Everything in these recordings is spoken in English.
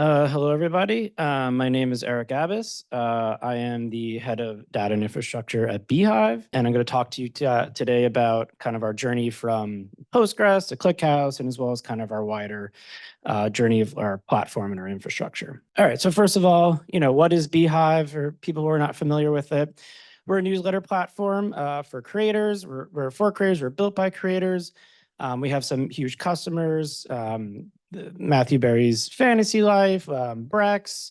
Hello, everybody. My name is Eric Abis. I am the head of data and infrastructure at Beehiiv, and I'm going to talk to you today about kind of our journey from Postgres to ClickHouse, and as well as kind of our wider journey of our platform and our infrastructure. All right. So first of all, what is Beehiiv for people who are not familiar with it? We're a newsletter platform for creators. We're for creators. We're built by creators. We have some huge customers. Matthew Berry's Fantasy Life, Brex.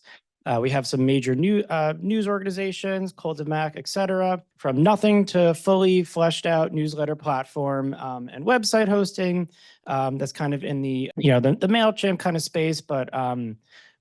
We have some major news organizations, Cold of Mac, et cetera. From nothing to fully fleshed out newsletter platform and website hosting. That's kind of in the the MailChimp kind of space, but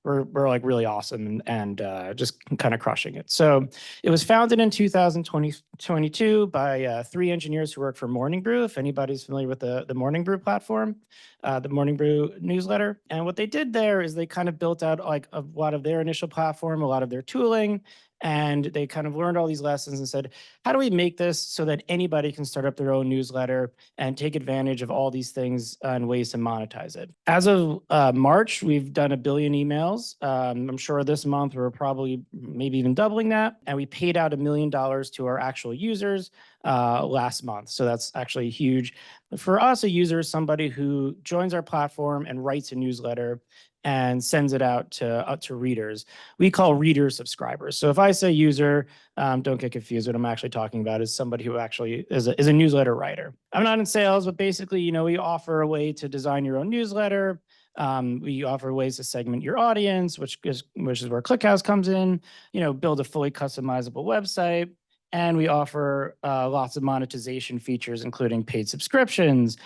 we're like really awesome and just kind of crushing it. So it was founded in 2022 by 3 engineers who work for Morning Brew. If anybody's familiar with the Morning Brew platform, the Morning Brew newsletter. And what they did there is they kind of built out like a lot of their initial platform, a lot of their tooling, and they kind of learned all these lessons and said, how do we make this so that anybody can start up their own newsletter and take advantage of all these things and ways to monetize it? As of March, we've done 1 billion emails. I'm sure this month we're probably maybe even doubling that. And we paid out $1 million to our actual users last month. So that's actually huge. For us, a user is somebody who joins our platform and writes a newsletter and sends it out to readers. We call readers subscribers. So if I say user, don't get confused. What I'm actually talking about is somebody who actually is a newsletter writer. I'm not in sales, but basically, we offer a way to design your own newsletter. We offer ways to segment your audience, which is where ClickHouse comes in. Build a fully customizable website. And we offer lots of monetization features, including paid subscriptions,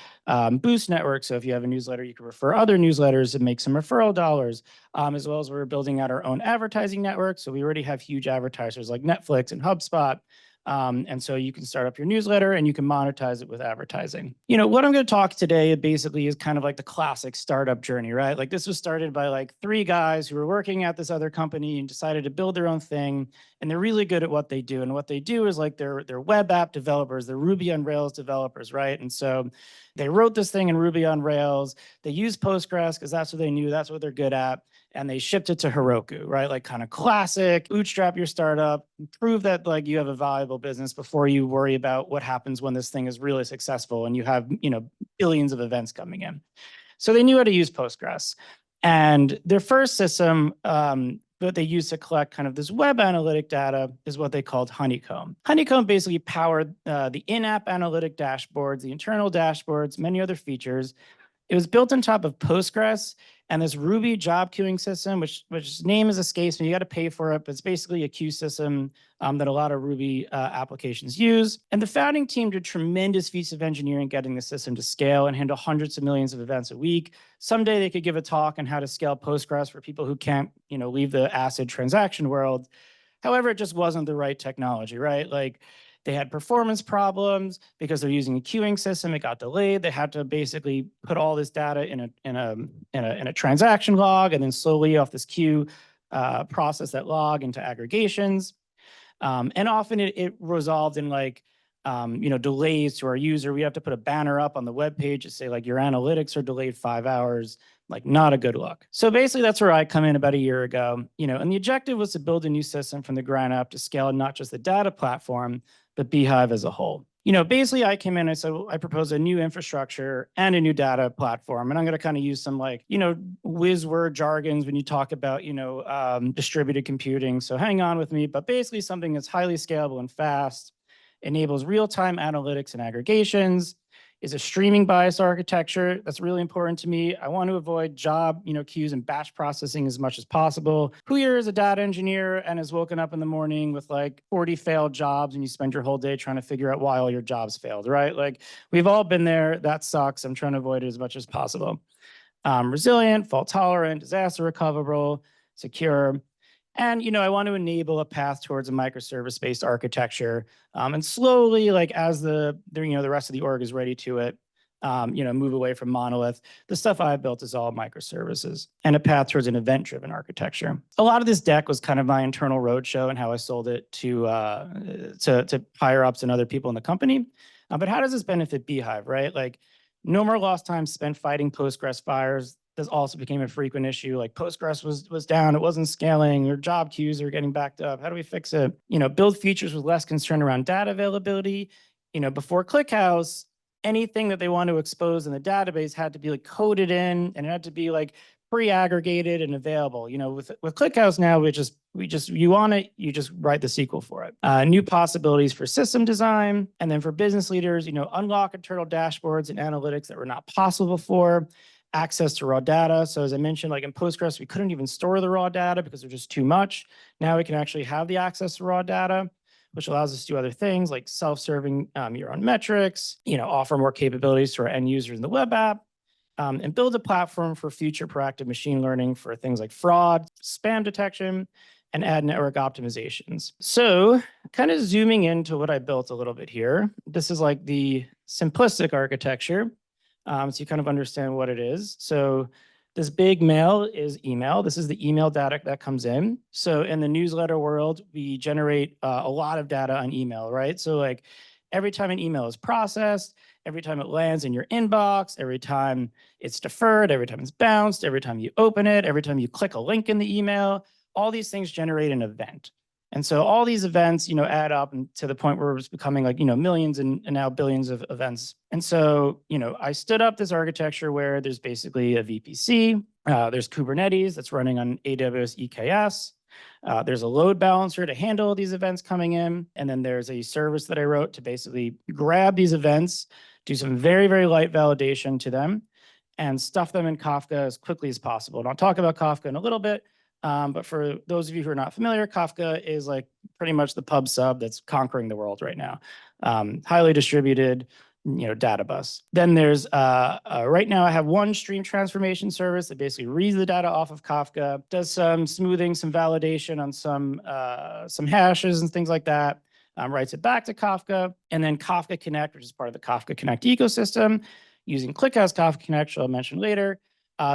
boost networks. So if you have a newsletter, you can refer other newsletters and make some referral dollars, as well as we're building out our own advertising network. So we already have huge advertisers like Netflix and HubSpot. And so you can start up your newsletter and you can monetize it with advertising. What I'm going to talk today basically is kind of like the classic startup journey, right? Like this was started by like 3 guys who were working at this other company and decided to build their own thing. And they're really good at what they do. And what they do is like they're web app developers, they're Ruby on Rails developers, right? And so they wrote this thing in Ruby on Rails. They used Postgres because that's what they knew, that's what they're good at. And they shipped it to Heroku, right? Like kind of classic, bootstrap your startup, prove that like you have a valuable business before you worry about what happens when this thing is really successful and you have, billions of events coming in. So they knew how to use Postgres. And their first system that they used to collect kind of this web analytic data is what they called Honeycomb. Honeycomb basically powered the in-app analytic dashboards, the internal dashboards, many other features. It was built on top of Postgres and this Ruby job queuing system, which name is escapes me. You got to pay for it, but it's basically a queue system that a lot of Ruby applications use. And the founding team did tremendous feats of engineering getting the system to scale and handle hundreds of millions of events a week. Someday they could give a talk on how to scale Postgres for people who can't, leave the ACID transaction world. However, it just wasn't the right technology, right? Like they had performance problems because they're using a queuing system. It got delayed. They had to basically put all this data in a transaction log and then slowly off this queue process that log into aggregations. And often it resolved in like delays to our user. We have to put a banner up on the web page to say like your analytics are delayed 5 hours. Like not a good look. So basically that's where I come in about a year ago, and the objective was to build a new system from the ground up to scale not just the data platform, but Beehiiv as a whole. Basically I came in and said, I propose a new infrastructure and a new data platform. And I'm going to kind of use some like, whiz word jargons when you talk about, distributed computing. So hang on with me, but basically something that's highly scalable and fast, enables real-time analytics and aggregations, is a streaming bias architecture. That's really important to me. I want to avoid job, queues and batch processing as much as possible. Who here is a data engineer and has woken up in the morning with like 40 failed jobs and you spend your whole day trying to figure out why all your jobs failed, right? Like we've all been there. That sucks. I'm trying to avoid it as much as possible. Resilient, fault tolerant, disaster recoverable, secure. And, I want to enable a path towards a microservice-based architecture. And slowly, like as the rest of the org is ready to it, move away from monolith. The stuff I built is all microservices and a path towards an event-driven architecture. A lot of this deck was kind of my internal roadshow and how I sold it to higher ups and other people in the company. But how does this benefit Beehiiv, right? Like no more lost time spent fighting Postgres fires. this also became a frequent issue. Like Postgres was down, it wasn't scaling, or job queues are getting backed up. How do we fix it? Build features with less concern around data availability. Before ClickHouse, anything that they want to expose in the database had to be like coded in, and it had to be like pre-aggregated and available. With ClickHouse now, you want it, you just write the SQL for it. New possibilities for system design, and then for business leaders, unlock internal dashboards and analytics that were not possible before. Access to raw data. So as I mentioned, like in Postgres, we couldn't even store the raw data because there's just too much. Now we can actually have the access to raw data, which allows us to do other things like self-serving your own metrics, offer more capabilities to our end users in the web app, and build a platform for future proactive machine learning for things like fraud, spam detection, and ad network optimizations. So kind of zooming into what I built a little bit here. This is like the simplistic architecture. So you kind of understand what it is. So this big mail is email. This is the email data that comes in. So in the newsletter world, we generate a lot of data on email, right? So like every time an email is processed, every time it lands in your inbox, every time it's deferred, every time it's bounced, every time you open it, every time you click a link in the email, all these things generate an event. And so all these events, add up to the point where it's becoming like, millions and now billions of events. And so, I stood up this architecture where there's basically a VPC, there's Kubernetes that's running on AWS EKS. There's a load balancer to handle these events coming in. And then there's a service that I wrote to basically grab these events, do some very, very light validation to them, and stuff them in Kafka as quickly as possible. And I'll talk about Kafka in a little bit. But for those of you who are not familiar, Kafka is like pretty much the pub sub that's conquering the world right now. Highly distributed, data bus. Then there's, right now I have one stream transformation service that basically reads the data off of Kafka, does some smoothing, some validation on some hashes and things like that, writes it back to Kafka, and then Kafka Connect, which is part of the Kafka Connect ecosystem, using ClickHouse Kafka Connect, which I'll mention later,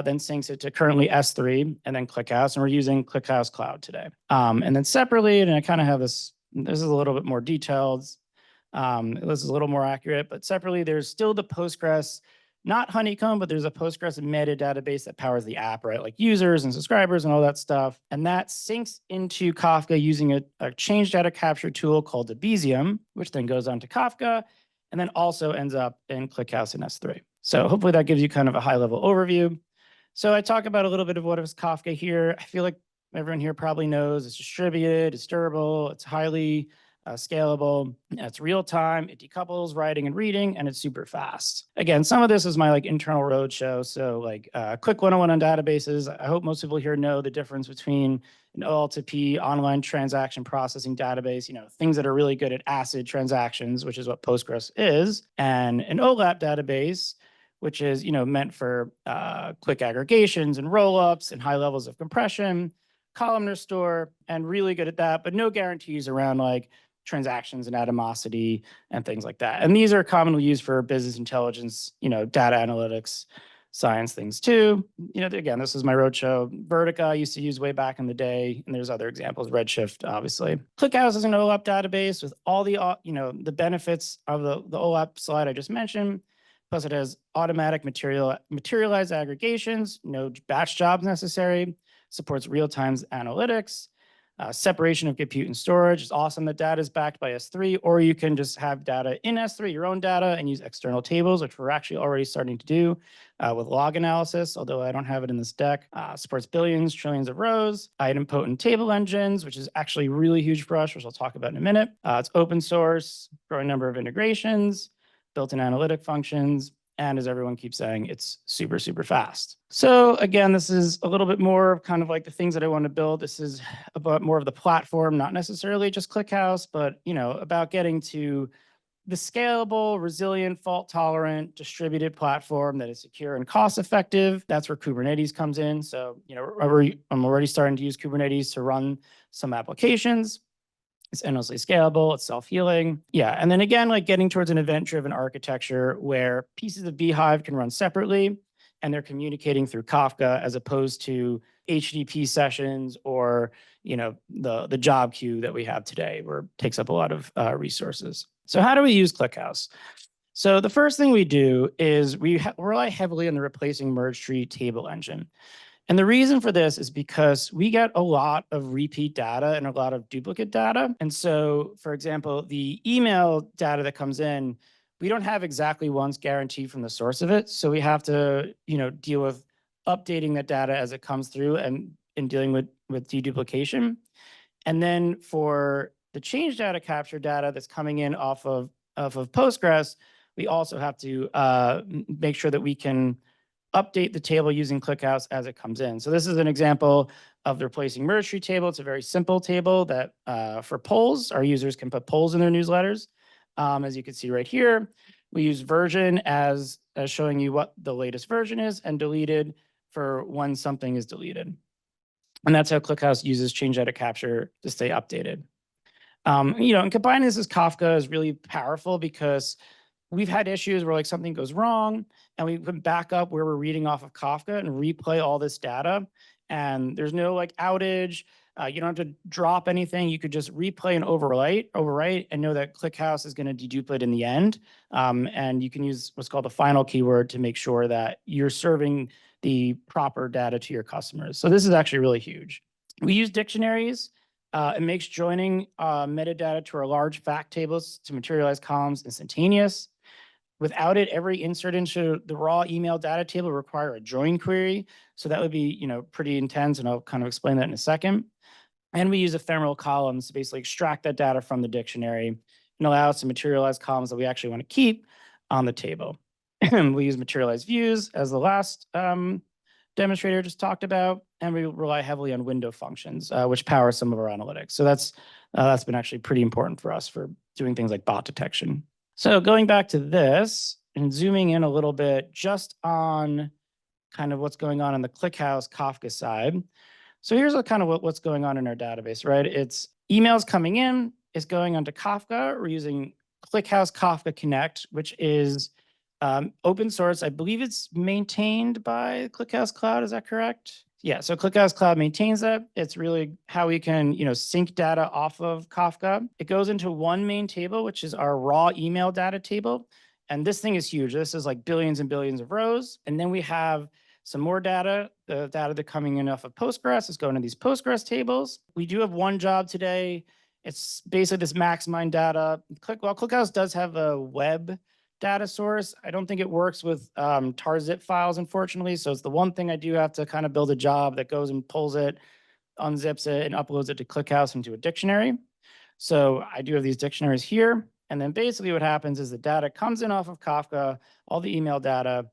then syncs it to currently S3 and then ClickHouse, and we're using ClickHouse Cloud today. And then separately, and I kind of have this is a little bit more detailed. This is a little more accurate, but separately, there's still the Postgres, not Honeycomb, but there's a Postgres embedded database that powers the app, right? Like users and subscribers and all that stuff. And that syncs into Kafka using a change data capture tool called Abis, which then goes on to Kafka, and then also ends up in ClickHouse and S3. So hopefully that gives you kind of a high level overview. So I talk about a little bit of what is Kafka here. I feel like everyone here probably knows it's distributed, it's durable, it's highly scalable, it's real time, it decouples writing and reading, and it's super fast. Again, some of this is my like internal roadshow. So like quick 101 on databases. I hope most people here know the difference between an OLTP online transaction processing database, things that are really good at ACID transactions, which is what Postgres is, and an OLAP database, which is meant for quick aggregations and rollups and high levels of compression, columnar store, and really good at that, but no guarantees around like transactions and atomicity and things like that. And these are commonly used for business intelligence, data analytics, science things too. Again, this is my roadshow. Vertica I used to use way back in the day, and there's other examples. Redshift, obviously. ClickHouse is an OLAP database with all the the benefits of the OLAP slide I just mentioned. Plus, it has automatic materialized aggregations, no batch jobs necessary, supports real-time analytics, separation of compute and storage. It's awesome that data is backed by S3, or you can just have data in S3, your own data, and use external tables, which we're actually already starting to do with log analysis, although I don't have it in this deck. Supports billions, trillions of rows, idempotent table engines, which is actually really huge for us, which I'll talk about in a minute. It's open source, growing number of integrations, built-in analytic functions, and as everyone keeps saying, it's super, super fast. So again, this is a little bit more of kind of like the things that I want to build. This is about more of the platform, not necessarily just ClickHouse, but about getting to the scalable, resilient, fault-tolerant, distributed platform that is secure and cost-effective. That's where Kubernetes comes in. So I'm already starting to use Kubernetes to run some applications. It's endlessly scalable, it's self-healing. Yeah, and then again, like getting towards an event-driven architecture where pieces of Beehiiv can run separately and they're communicating through Kafka as opposed to HTTP sessions or the job queue that we have today, where it takes up a lot of resources. So how do we use ClickHouse? So the first thing we do is we rely heavily on the replacing merge tree table engine. And the reason for this is because we get a lot of repeat data and a lot of duplicate data. And so, for example, the email data that comes in, we don't have exactly one's guarantee from the source of it. So we have to, deal with updating that data as it comes through and dealing with deduplication. And then for the change data capture data that's coming in off of Postgres, we also have to make sure that we can update the table using ClickHouse as it comes in. So this is an example of the replacing merge tree table. It's a very simple table that for polls, our users can put polls in their newsletters. As you can see right here, we use version as showing you what the latest version is, and deleted for when something is deleted. And that's how ClickHouse uses change data capture to stay updated. And combining this as Kafka is really powerful because we've had issues where like something goes wrong and we can back up where we're reading off of Kafka and replay all this data. And there's no like outage. You don't have to drop anything. You could just replay and overwrite and know that ClickHouse is going to deduplicate in the end. And you can use what's called the final keyword to make sure that you're serving the proper data to your customers. So this is actually really huge. We use dictionaries. It makes joining metadata to our large fact tables to materialize columns instantaneous. Without it, every insert into the raw email data table require a join query. So that would be, pretty intense, and I'll kind of explain that in a second. And we use ephemeral columns to basically extract that data from the dictionary and allow us to materialize columns that we actually want to keep on the table. We use materialized views as the last demonstrator just talked about, and we rely heavily on window functions, which power some of our analytics. So that's been actually pretty important for us for doing things like bot detection. So going back to this and zooming in a little bit just on kind of what's going on the ClickHouse Kafka side. So here's kind of what's going on in our database, right? It's emails coming in, it's going onto Kafka. We're using ClickHouse Kafka Connect, which is open source. I believe it's maintained by ClickHouse Cloud. Is that correct? Yeah, so ClickHouse Cloud maintains that. It's really how we can, sync data off of Kafka. It goes into one main table, which is our raw email data table. And this thing is huge. This is like billions and billions of rows. And then we have some more data. The data that's coming in off of Postgres is going to these Postgres tables. We do have one job today. It's basically this maximize data. ClickHouse does have a web data source. I don't think it works with tar-zip files, unfortunately. So it's the one thing I do have to kind of build a job that goes and pulls it, unzips it, and uploads it to ClickHouse into a dictionary. So I do have these dictionaries here. And then basically what happens is the data comes in off of Kafka, all the email data,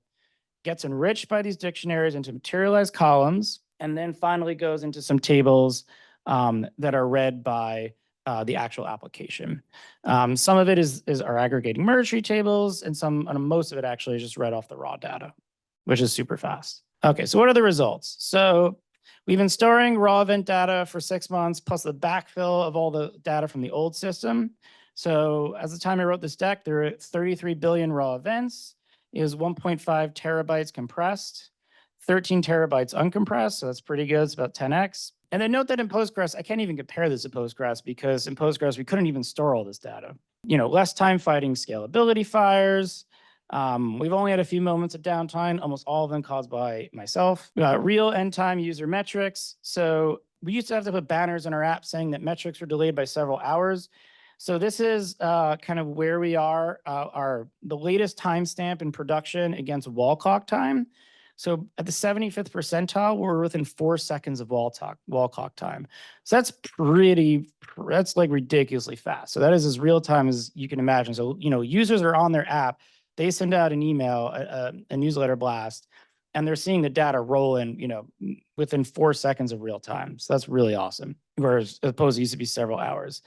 gets enriched by these dictionaries into materialized columns, and then finally goes into some tables that are read by the actual application. Some of it is our aggregating merge tree tables, and most of it actually is just read off the raw data, which is super fast. Okay, so what are the results? So we've been storing raw event data for 6 months, plus the backfill of all the data from the old system. So as the time I wrote this deck, there are 33 billion raw events. It was 1.5 terabytes compressed, 13 terabytes uncompressed, so that's pretty good. It's about 10x. And then note that in Postgres, I can't even compare this to Postgres because in Postgres, we couldn't even store all this data. Less time fighting scalability fires. We've only had a few moments of downtime, almost all of them caused by myself. Real end time user metrics. So we used to have to put banners in our app saying that metrics were delayed by several hours. So this is kind of where we are, the latest timestamp in production against wall clock time. So at the 75th percentile, we're within 4 seconds of wall clock time. So that's like ridiculously fast. So that is as real time as you can imagine. So, users are on their app, they send out an email, a newsletter blast, and they're seeing the data roll in, within 4 seconds of real time. So that's really awesome. Whereas as opposed to used to be several hours.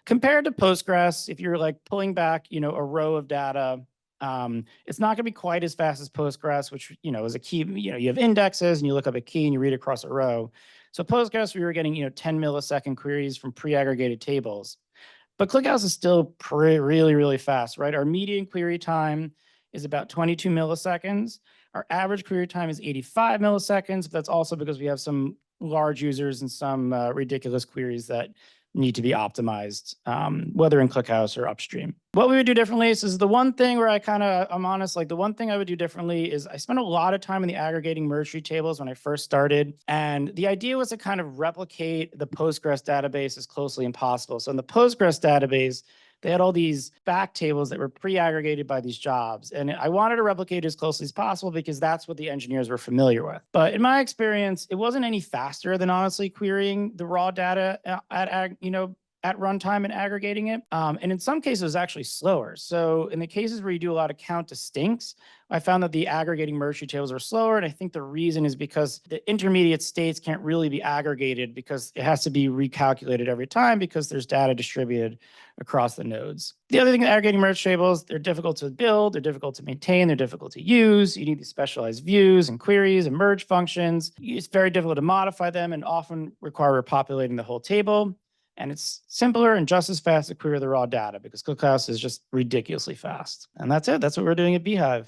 Compared to Postgres, if you're like pulling back, a row of data, it's not going to be quite as fast as Postgres, which, is a key. You have indexes and you look up a key and you read across a row. So Postgres, we were getting, 10 millisecond queries from pre-aggregated tables. But ClickHouse is still really, really fast, right? Our median query time is about 22 milliseconds. Our average query time is 85 milliseconds, but that's also because we have some large users and some ridiculous queries that need to be optimized, whether in ClickHouse or upstream. What we would do differently is the one thing where I'm honest, like the one thing I would do differently is I spent a lot of time in the aggregating merge tree tables when I first started. And the idea was to kind of replicate the Postgres database as closely as possible. So in the Postgres database, they had all these back tables that were pre-aggregated by these jobs. And I wanted to replicate it as closely as possible because that's what the engineers were familiar with. But in my experience, it wasn't any faster than honestly querying the raw data at runtime and aggregating it. And in some cases, it was actually slower. So in the cases where you do a lot of count distincts, I found that the aggregating merge tree tables are slower. And I think the reason is because the intermediate states can't really be aggregated because it has to be recalculated every time because there's data distributed across the nodes. The other thing with aggregating merge tables, they're difficult to build, they're difficult to maintain, they're difficult to use. You need these specialized views and queries and merge functions. It's very difficult to modify them and often require repopulating the whole table. And it's simpler and just as fast to query the raw data because ClickHouse is just ridiculously fast. And that's it. That's what we're doing at Beehiiv.